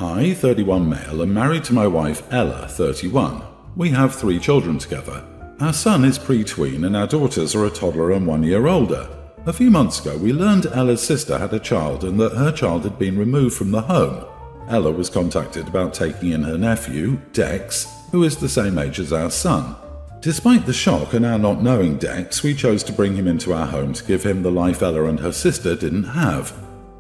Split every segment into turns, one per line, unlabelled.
I, 31 male, am married to my wife Ella, 31. We have 3 children together. Our son is pre-tween and our daughters are a toddler and 1 year older. A few months ago we learned Ella's sister had a child and that her child had been removed from the home. Ella was contacted about taking in her nephew, Dex, who is the same age as our son. Despite the shock and our not knowing Dex, we chose to bring him into our home to give him the life Ella and her sister didn't have.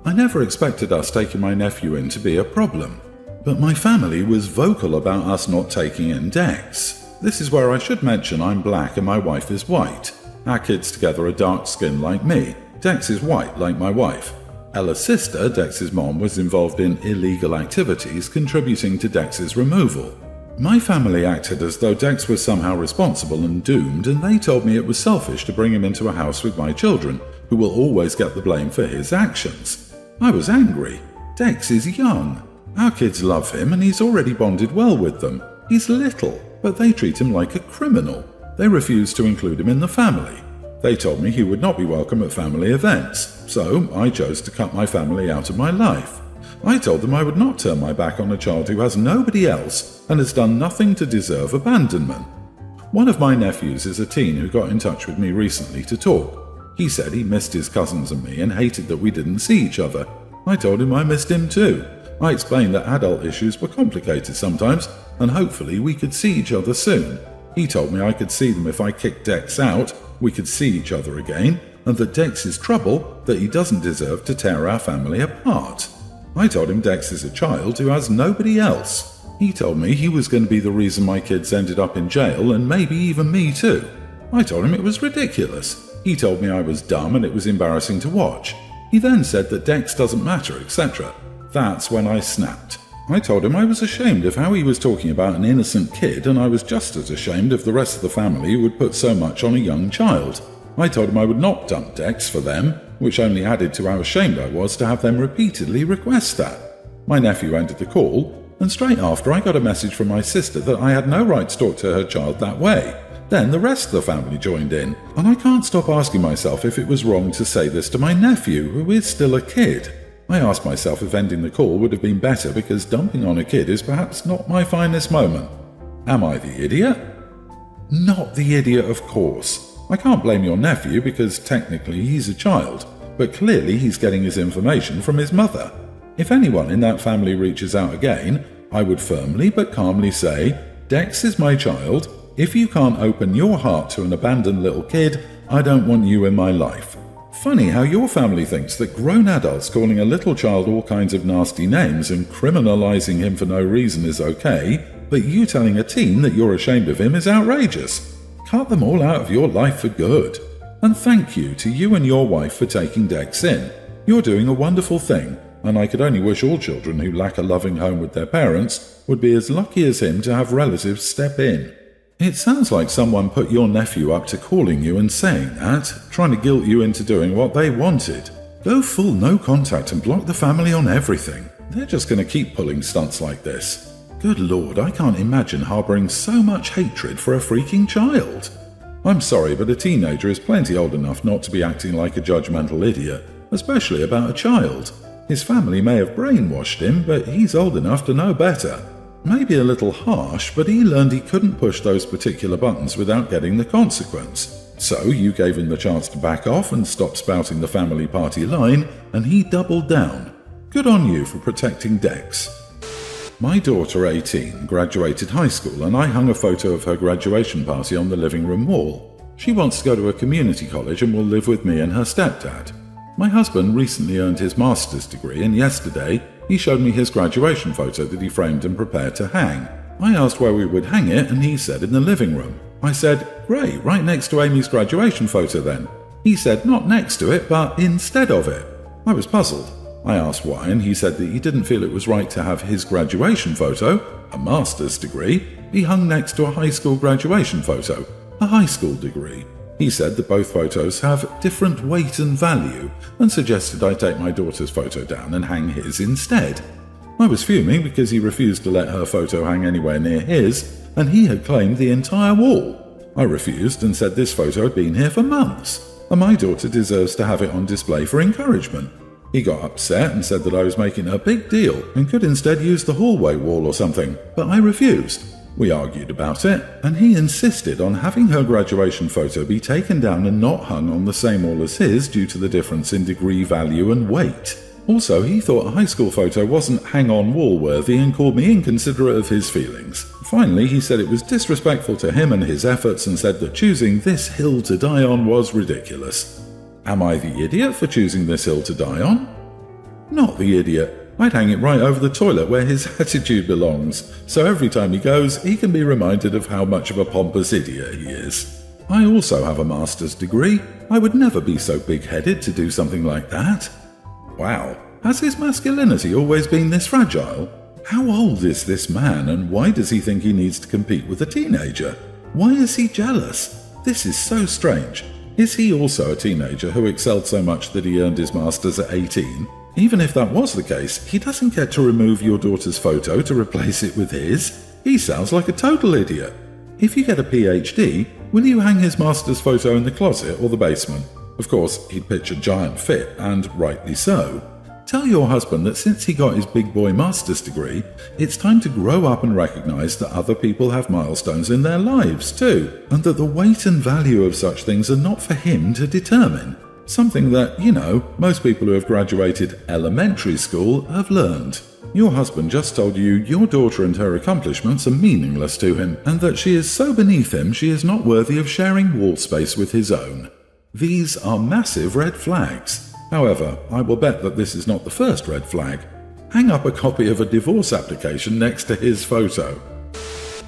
I never expected us taking my nephew in to be a problem, but my family was vocal about us not taking in Dex. This is where I should mention I'm black and my wife is white. Our kids together are dark skinned like me. Dex is white like my wife. Ella's sister, Dex's mom, was involved in illegal activities contributing to Dex's removal. My family acted as though Dex was somehow responsible and doomed, and they told me it was selfish to bring him into a house with my children, who will always get the blame for his actions. I was angry. Dex is young. Our kids love him and he's already bonded well with them. He's little, but they treat him like a criminal. They refused to include him in the family. They told me he would not be welcome at family events, so I chose to cut my family out of my life. I told them I would not turn my back on a child who has nobody else and has done nothing to deserve abandonment. One of my nephews is a teen who got in touch with me recently to talk. He said he missed his cousins and me and hated that we didn't see each other. I told him I missed him too. I explained that adult issues were complicated sometimes and hopefully we could see each other soon. He told me I could see them if I kicked Dex out, we could see each other again, and that Dex is trouble, that he doesn't deserve to tear our family apart. I told him Dex is a child who has nobody else. He told me he was going to be the reason my kids ended up in jail and maybe even me too. I told him it was ridiculous. He told me I was dumb and it was embarrassing to watch. He then said that Dex doesn't matter, etc. That's when I snapped. I told him I was ashamed of how he was talking about an innocent kid, and I was just as ashamed of the rest of the family who would put so much on a young child. I told him I would not dump Dex for them, which only added to how ashamed I was to have them repeatedly request that. My nephew ended the call, and straight after I got a message from my sister that I had no right to talk to her child that way. Then the rest of the family joined in, and I can't stop asking myself if it was wrong to say this to my nephew, who is still a kid. I asked myself if ending the call would have been better because dumping on a kid is perhaps not my finest moment. Am I the idiot? Not the idiot, of course. I can't blame your nephew because technically he's a child, but clearly he's getting his information from his mother. If anyone in that family reaches out again, I would firmly but calmly say, Dex is my child. If you can't open your heart to an abandoned little kid, I don't want you in my life. Funny how your family thinks that grown adults calling a little child all kinds of nasty names and criminalizing him for no reason is okay, but you telling a teen that you're ashamed of him is outrageous. Cut them all out of your life for good. And thank you to you and your wife for taking Dex in. You're doing a wonderful thing, and I could only wish all children who lack a loving home with their parents would be as lucky as him to have relatives step in. It sounds like someone put your nephew up to calling you and saying that, trying to guilt you into doing what they wanted. Go full no contact and block the family on everything. They're just going to keep pulling stunts like this. Good Lord, I can't imagine harboring so much hatred for a freaking child. I'm sorry, but a teenager is plenty old enough not to be acting like a judgmental idiot, especially about a child. His family may have brainwashed him, but he's old enough to know better. Maybe a little harsh, but he learned he couldn't push those particular buttons without getting the consequence. So you gave him the chance to back off and stop spouting the family party line, and he doubled down. Good on you for protecting Dex. My daughter, 18, graduated high school, and I hung a photo of her graduation party on the living room wall. She wants to go to a community college and will live with me and her stepdad. My husband recently earned his master's degree, and yesterday he showed me his graduation photo that he framed and prepared to hang. I asked where we would hang it, and he said in the living room. I said, great, right next to Amy's graduation photo then. He said not next to it, but instead of it. I was puzzled. I asked why, and he said that he didn't feel it was right to have his graduation photo, a master's degree, be hung next to a high school graduation photo, a high school degree. He said that both photos have different weight and value, and suggested I take my daughter's photo down and hang his instead. I was fuming because he refused to let her photo hang anywhere near his, and he had claimed the entire wall. I refused and said this photo had been here for months, and my daughter deserves to have it on display for encouragement. He got upset and said that I was making a big deal and could instead use the hallway wall or something, but I refused. We argued about it, and he insisted on having her graduation photo be taken down and not hung on the same wall as his due to the difference in degree value and weight. Also, he thought a high school photo wasn't hang-on-wall worthy and called me inconsiderate of his feelings. Finally, he said it was disrespectful to him and his efforts and said that choosing this hill to die on was ridiculous. Am I the idiot for choosing this hill to die on? Not the idiot. I'd hang it right over the toilet where his attitude belongs, so every time he goes, he can be reminded of how much of a pompous idiot he is. I also have a master's degree. I would never be so big-headed to do something like that. Wow, has his masculinity always been this fragile? How old is this man, and why does he think he needs to compete with a teenager? Why is he jealous? This is so strange. Is he also a teenager who excelled so much that he earned his master's at 18? Even if that was the case, he doesn't get to remove your daughter's photo to replace it with his. He sounds like a total idiot. If you get a PhD, will you hang his master's photo in the closet or the basement? Of course, he'd pitch a giant fit, and rightly so. Tell your husband that since he got his big boy master's degree, it's time to grow up and recognize that other people have milestones in their lives too, and that the weight and value of such things are not for him to determine. Something that, most people who have graduated elementary school have learned. Your husband just told you your daughter and her accomplishments are meaningless to him, and that she is so beneath him she is not worthy of sharing wall space with his own. These are massive red flags. However, I will bet that this is not the first red flag. Hang up a copy of a divorce application next to his photo.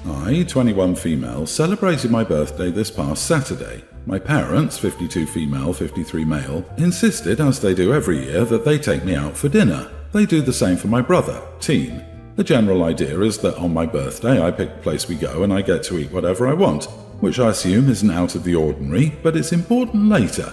I, 21 female, celebrated my birthday this past Saturday. My parents, 52 female, 53 male, insisted, as they do every year, that they take me out for dinner. They do the same for my brother, teen. The general idea is that on my birthday I pick the place we go and I get to eat whatever I want, which I assume isn't out of the ordinary, but it's important later.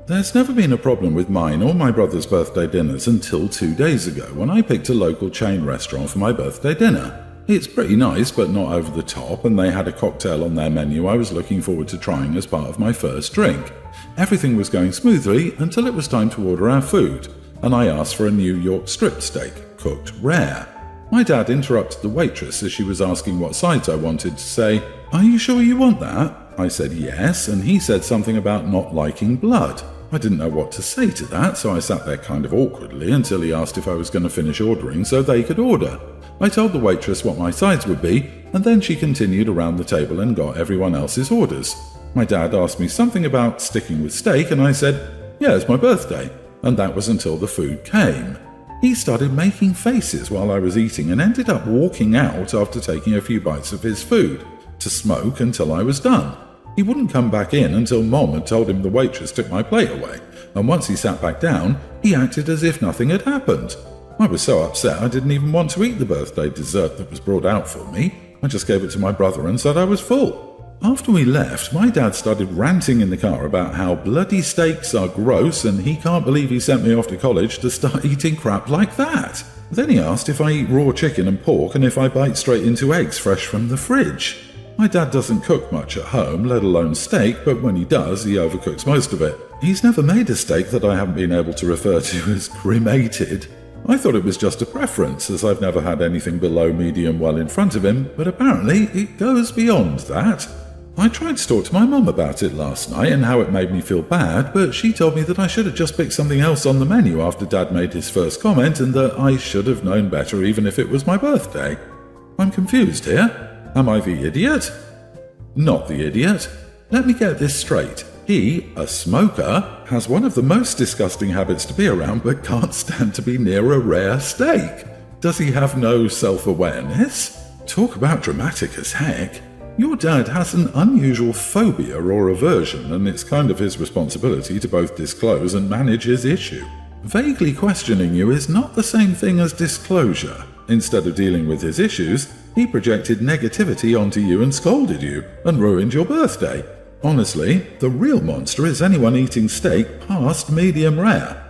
There's never been a problem with mine or my brother's birthday dinners until 2 days ago when I picked a local chain restaurant for my birthday dinner. It's pretty nice but not over the top, and they had a cocktail on their menu I was looking forward to trying as part of my first drink. Everything was going smoothly until it was time to order our food, and I asked for a New York strip steak, cooked rare. My dad interrupted the waitress as she was asking what sides I wanted to say, "Are you sure you want that?" I said yes, and he said something about not liking blood. I didn't know what to say to that, so I sat there kind of awkwardly until he asked if I was going to finish ordering so they could order. I told the waitress what my sides would be, and then she continued around the table and got everyone else's orders. My dad asked me something about sticking with steak, and I said, "Yeah, it's my birthday," and that was until the food came. He started making faces while I was eating and ended up walking out after taking a few bites of his food, to smoke until I was done. He wouldn't come back in until Mom had told him the waitress took my plate away, and once he sat back down, he acted as if nothing had happened. I was so upset I didn't even want to eat the birthday dessert that was brought out for me. I just gave it to my brother and said I was full. After we left, my dad started ranting in the car about how bloody steaks are gross and he can't believe he sent me off to college to start eating crap like that. Then he asked if I eat raw chicken and pork and if I bite straight into eggs fresh from the fridge. My dad doesn't cook much at home, let alone steak, but when he does, he overcooks most of it. He's never made a steak that I haven't been able to refer to as cremated. I thought it was just a preference, as I've never had anything below medium well in front of him, but apparently it goes beyond that. I tried to talk to my mum about it last night and how it made me feel bad, but she told me that I should have just picked something else on the menu after Dad made his first comment and that I should have known better even if it was my birthday. I'm confused here. Am I the idiot? Not the idiot. Let me get this straight. He, a smoker, has one of the most disgusting habits to be around but can't stand to be near a rare steak. Does he have no self-awareness? Talk about dramatic as heck. Your dad has an unusual phobia or aversion, and it's kind of his responsibility to both disclose and manage his issue. Vaguely questioning you is not the same thing as disclosure. Instead of dealing with his issues, he projected negativity onto you and scolded you, and ruined your birthday. Honestly, the real monster is anyone eating steak past medium rare.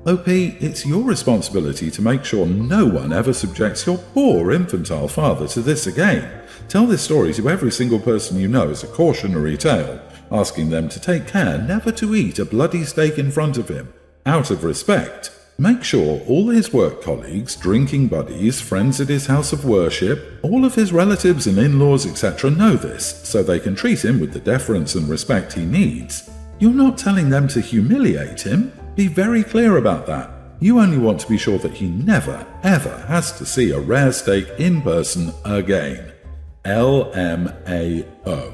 OP, it's your responsibility to make sure no one ever subjects your poor infantile father to this again. Tell this story to every single person you know as a cautionary tale, asking them to take care never to eat a bloody steak in front of him, out of respect. Make sure all his work colleagues, drinking buddies, friends at his house of worship, all of his relatives and in-laws, etc. know this, so they can treat him with the deference and respect he needs. You're not telling them to humiliate him. Be very clear about that. You only want to be sure that he never, ever has to see a rare steak in person again. LMAO.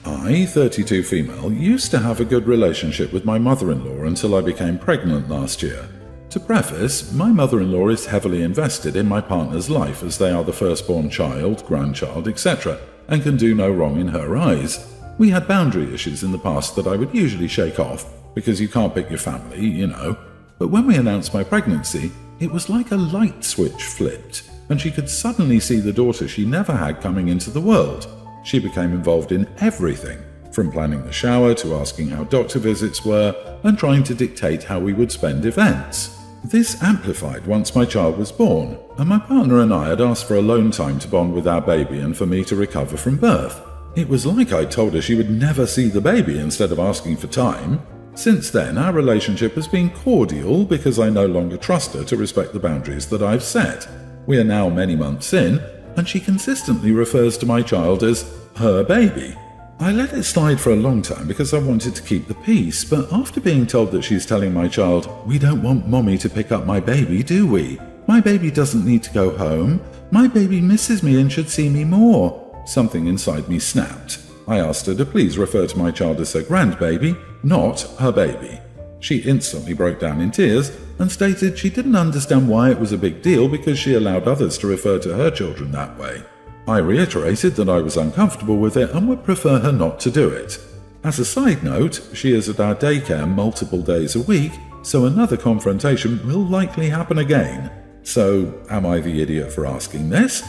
I, 32 female, used to have a good relationship with my mother-in-law until I became pregnant last year. To preface, my mother-in-law is heavily invested in my partner's life as they are the firstborn child, grandchild, etc., and can do no wrong in her eyes. We had boundary issues in the past that I would usually shake off, because you can't pick your family, you know. But when we announced my pregnancy, it was like a light switch flipped, and she could suddenly see the daughter she never had coming into the world. She became involved in everything, from planning the shower to asking how doctor visits were, and trying to dictate how we would spend events. This amplified once my child was born, and my partner and I had asked for alone time to bond with our baby and for me to recover from birth. It was like I told her she would never see the baby instead of asking for time. Since then, our relationship has been cordial because I no longer trust her to respect the boundaries that I've set. We are now many months in, and she consistently refers to my child as her baby. I let it slide for a long time because I wanted to keep the peace, but after being told that she's telling my child, "We don't want mommy to pick up my baby, do we? My baby doesn't need to go home. My baby misses me and should see me more," something inside me snapped. I asked her to please refer to my child as her grandbaby, not her baby. She instantly broke down in tears and stated she didn't understand why it was a big deal because she allowed others to refer to her children that way. I reiterated that I was uncomfortable with it and would prefer her not to do it. As a side note, she is at our daycare multiple days a week, so another confrontation will likely happen again. So, am I the idiot for asking this?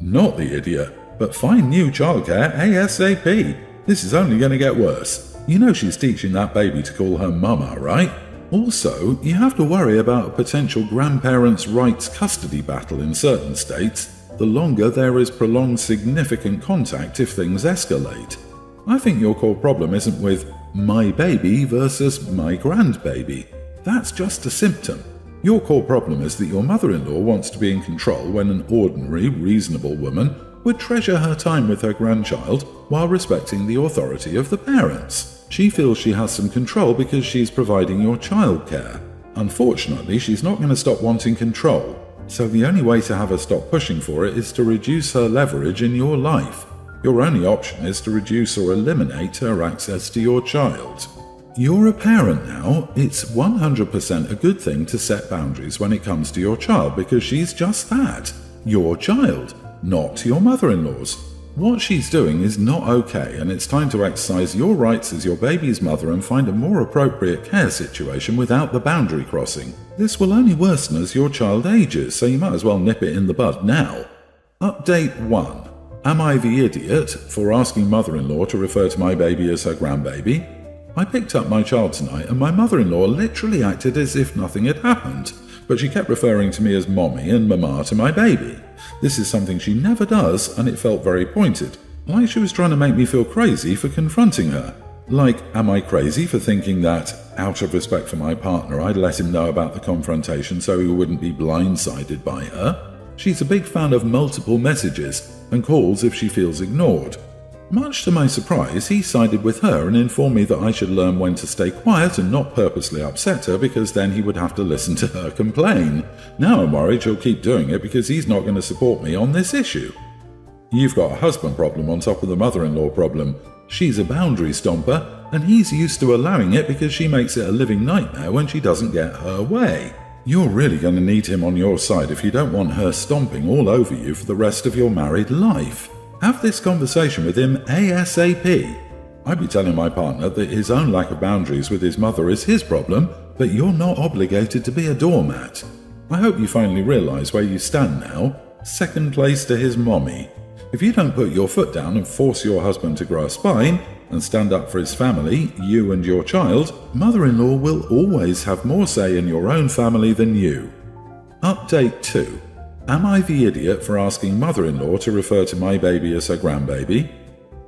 Not the idiot, but find new childcare ASAP. This is only going to get worse. You know she's teaching that baby to call her mama, right? Also, you have to worry about a potential grandparents' rights custody battle in certain states. The longer there is prolonged significant contact if things escalate. I think your core problem isn't with my baby versus my grandbaby. That's just a symptom. Your core problem is that your mother-in-law wants to be in control when an ordinary, reasonable woman would treasure her time with her grandchild while respecting the authority of the parents. She feels she has some control because she's providing your childcare. Unfortunately, she's not going to stop wanting control. So the only way to have her stop pushing for it is to reduce her leverage in your life. Your only option is to reduce or eliminate her access to your child. You're a parent now. It's 100% a good thing to set boundaries when it comes to your child because she's just that. Your child, not your mother-in-law's. What she's doing is not okay, and it's time to exercise your rights as your baby's mother and find a more appropriate care situation without the boundary crossing. This will only worsen as your child ages, so you might as well nip it in the bud now. Update 1. Am I the idiot for asking mother-in-law to refer to my baby as her grandbaby? I picked up my child tonight and my mother-in-law literally acted as if nothing had happened, but she kept referring to me as mommy and mama to my baby. This is something she never does, and it felt very pointed, like she was trying to make me feel crazy for confronting her. Like, am I crazy for thinking that, out of respect for my partner, I'd let him know about the confrontation so he wouldn't be blindsided by her? She's a big fan of multiple messages, and calls if she feels ignored. Much to my surprise, he sided with her and informed me that I should learn when to stay quiet and not purposely upset her because then he would have to listen to her complain. Now I'm worried she'll keep doing it because he's not going to support me on this issue. You've got a husband problem on top of the mother-in-law problem. She's a boundary stomper, and he's used to allowing it because she makes it a living nightmare when she doesn't get her way. You're really going to need him on your side if you don't want her stomping all over you for the rest of your married life. Have this conversation with him ASAP. I'd be telling my partner that his own lack of boundaries with his mother is his problem, but you're not obligated to be a doormat. I hope you finally realize where you stand now. Second place to his mommy. If you don't put your foot down and force your husband to grow a spine and stand up for his family, you and your child, mother-in-law will always have more say in your own family than you. Update 2. Am I the idiot for asking mother-in-law to refer to my baby as her grandbaby?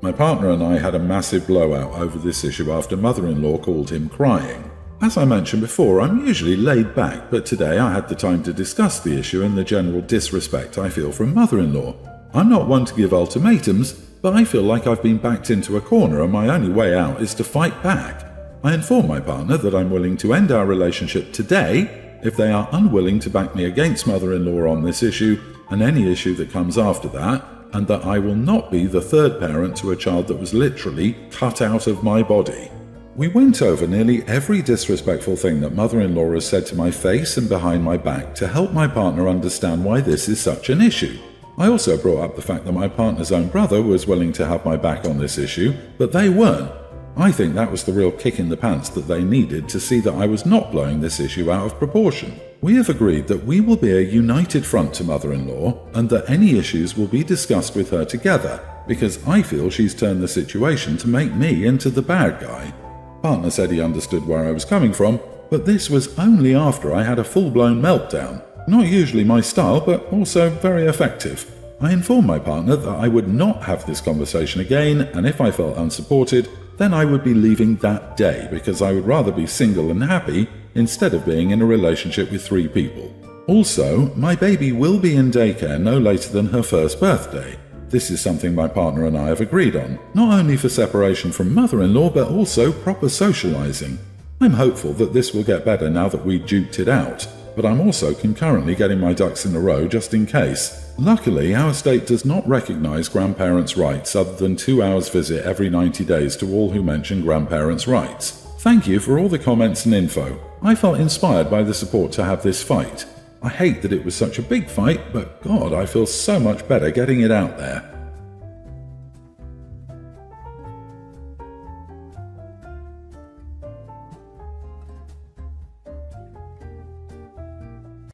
My partner and I had a massive blowout over this issue after mother-in-law called him crying. As I mentioned before, I'm usually laid back, but today I had the time to discuss the issue and the general disrespect I feel from mother-in-law. I'm not one to give ultimatums, but I feel like I've been backed into a corner and my only way out is to fight back. I inform my partner that I'm willing to end our relationship today if they are unwilling to back me against mother-in-law on this issue and any issue that comes after that, and that I will not be the third parent to a child that was literally cut out of my body. We went over nearly every disrespectful thing that mother-in-law has said to my face and behind my back to help my partner understand why this is such an issue. I also brought up the fact that my partner's own brother was willing to have my back on this issue, but they weren't. I think that was the real kick in the pants that they needed to see that I was not blowing this issue out of proportion. We have agreed that we will be a united front to mother-in-law and that any issues will be discussed with her together, because I feel she's turned the situation to make me into the bad guy. Partner said he understood where I was coming from, but this was only after I had a full-blown meltdown. Not usually my style, but also very effective. I informed my partner that I would not have this conversation again, and if I felt unsupported, then I would be leaving that day because I would rather be single and happy instead of being in a relationship with 3 people. Also, my baby will be in daycare no later than her first birthday. This is something my partner and I have agreed on, not only for separation from mother-in-law but also proper socializing. I'm hopeful that this will get better now that we duked it out, but I'm also concurrently getting my ducks in a row just in case. Luckily, our state does not recognize grandparents' rights other than 2 hours visit every 90 days to all who mention grandparents' rights. Thank you for all the comments and info. I felt inspired by the support to have this fight. I hate that it was such a big fight, but God, I feel so much better getting it out there.